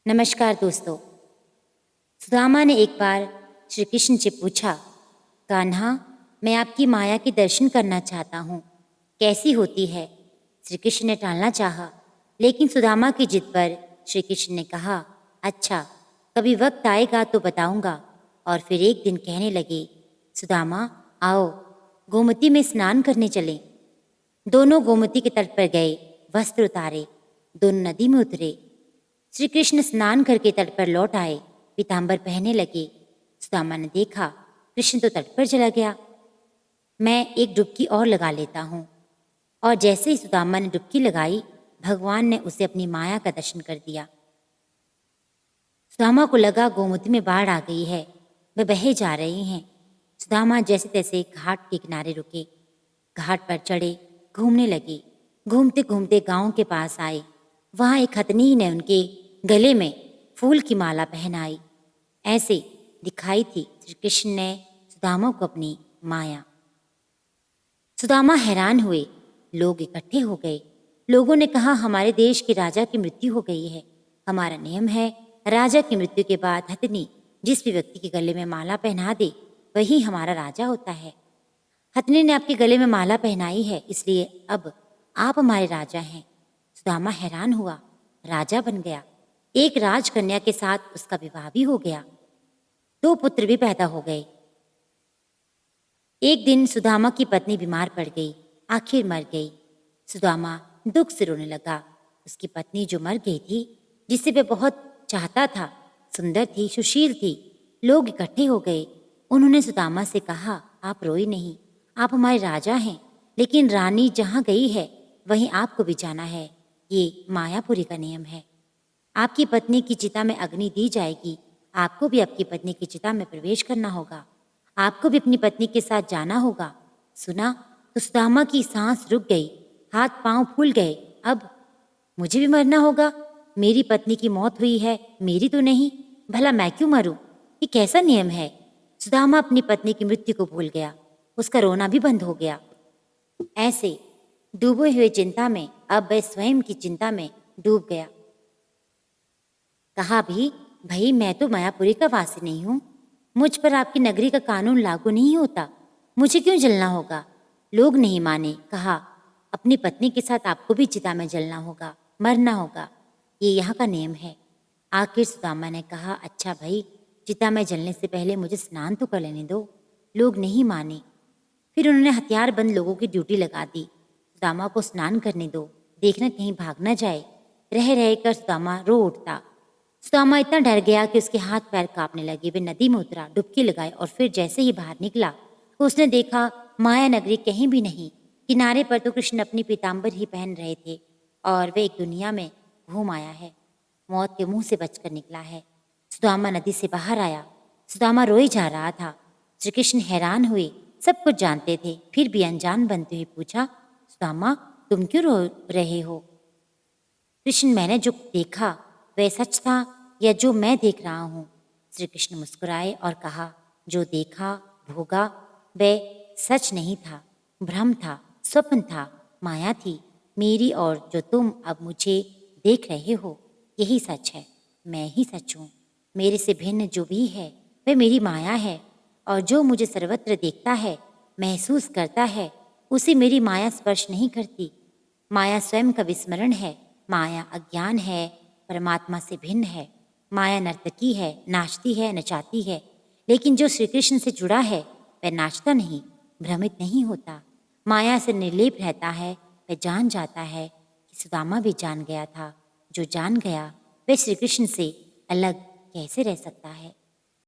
नमस्कार दोस्तों। सुदामा ने एक बार श्री कृष्ण से पूछा, कान्हा, मैं आपकी माया के दर्शन करना चाहता हूँ, कैसी होती है? श्री कृष्ण ने टालना चाहा, लेकिन सुदामा की जिद पर श्री कृष्ण ने कहा, अच्छा, कभी वक्त आएगा तो बताऊंगा। और फिर एक दिन कहने लगे, सुदामा आओ, गोमती में स्नान करने चलें। दोनों गोमती के तट पर गए, वस्त्र उतारे, दोनों नदी में उतरे। श्री कृष्ण स्नान करके तट पर लौट आए, पीताम्बर पहनने लगे। सुदामा ने देखा कृष्ण तो तट पर चला गया, मैं एक डुबकी और लगा लेता हूँ। और जैसे ही सुदामा ने डुबकी लगाई, भगवान ने उसे अपनी माया का दर्शन कर दिया। सुदामा को लगा गोमती में बाढ़ आ गई है, वे बहे जा रहे हैं। सुदामा जैसे तैसे घाट के किनारे रुके, घाट पर चढ़े, घूमने लगे। घूमते घूमते गांव के पास आए, वहाँ एक हथनी ने उनके गले में फूल की माला पहनाई। ऐसे दिखाई थी श्री कृष्ण ने सुदामा को अपनी माया। सुदामा हैरान हुए, लोग इकट्ठे हो गए। लोगों ने कहा, हमारे देश के राजा की मृत्यु हो गई है। हमारा नियम है, राजा की मृत्यु के बाद हथनी जिस भी व्यक्ति के गले में माला पहना दे वही हमारा राजा होता है। हथनी ने आपके गले में माला पहनाई है, इसलिए अब आप हमारे राजा हैं। सुदामा हैरान हुआ, राजा बन गया। एक राजकन्या के साथ उसका विवाह भी हो गया, 2 पुत्र भी पैदा हो गए। एक दिन सुदामा की पत्नी बीमार पड़ गई, आखिर मर गई। सुदामा दुख से रोने लगा। उसकी पत्नी जो मर गई थी, जिसे वह बहुत चाहता था, सुंदर थी, सुशील थी। लोग इकट्ठे हो गए। उन्होंने सुदामा से कहा, आप रोई नहीं, आप हमारे राजा हैं, लेकिन रानी जहाँ गई है वहीं आपको भी जाना है। ये मायापुरी का नियम है। आपकी पत्नी की चिता में अग्नि दी जाएगी, आपको भी आपकी पत्नी की चिता में प्रवेश करना होगा, आपको भी अपनी पत्नी के साथ जाना होगा। सुना तो सुदामा की सांस रुक गई, हाथ पांव फूल गए। अब मुझे भी मरना होगा? मेरी पत्नी की मौत हुई है, मेरी तो नहीं। भला मैं क्यों मरूं? ये कैसा नियम है? सुदामा अपनी पत्नी की मृत्यु को भूल गया, उसका रोना भी बंद हो गया। ऐसे डूबे हुए चिंता में अब वह स्वयं की चिंता में डूब गया। कहा भी, भाई मैं तो मायापुरी का वासी नहीं हूँ, मुझ पर आपकी नगरी का कानून लागू नहीं होता, मुझे क्यों जलना होगा? लोग नहीं माने। कहा, अपनी पत्नी के साथ आपको भी चिता में जलना होगा, मरना होगा, ये यहाँ का नियम है। आखिर सुदामा ने कहा, अच्छा भाई, चिता में जलने से पहले मुझे स्नान तो कर लेने दो। लोग नहीं माने। फिर उन्होंने हथियार बंद लोगों की ड्यूटी लगा दी। सुदामा को स्नान करने दो, देखना कहीं भाग न जाए। रह रह कर सुदामा रो उठता। सुदामा इतना डर गया कि उसके हाथ पैर कांपने लगे। वे नदी में उतरा, डुबकी लगाई और फिर जैसे ही बाहर निकला तो उसने देखा माया नगरी कहीं भी नहीं। किनारे पर तो कृष्ण अपनी पीताम्बर ही पहन रहे थे और वे एक दुनिया में घूम आया है, मौत के मुंह से बचकर निकला है। सुदामा नदी से बाहर आया। सुदामा रोए जा रहा था। श्री कृष्ण हैरान हुए, सब कुछ जानते थे, फिर भी अनजान बनते हुए पूछा, सुदामा तुम क्यों रो रहे हो? कृष्ण, मैंने जो देखा वह सच था या जो मैं देख रहा हूँ? श्री कृष्ण मुस्कुराए और कहा, जो देखा भोगा वह सच नहीं था, भ्रम था, स्वप्न था, माया थी मेरी, और जो तुम अब मुझे देख रहे हो यही सच है। मैं ही सच हूँ। मेरे से भिन्न जो भी है वह मेरी माया है, और जो मुझे सर्वत्र देखता है, महसूस करता है, उसे मेरी माया स्पर्श नहीं करती। माया स्वयं का विस्मरण है, माया अज्ञान है, परमात्मा से भिन्न है। माया नर्तकी है, नाचती है, नचाती है, लेकिन जो श्री कृष्ण से जुड़ा है वह नाचता नहीं, भ्रमित नहीं होता, माया से निर्लेप रहता है। वह जान जाता है कि सुदामा भी जान गया था। जो जान गया वह श्री कृष्ण से अलग कैसे रह सकता है?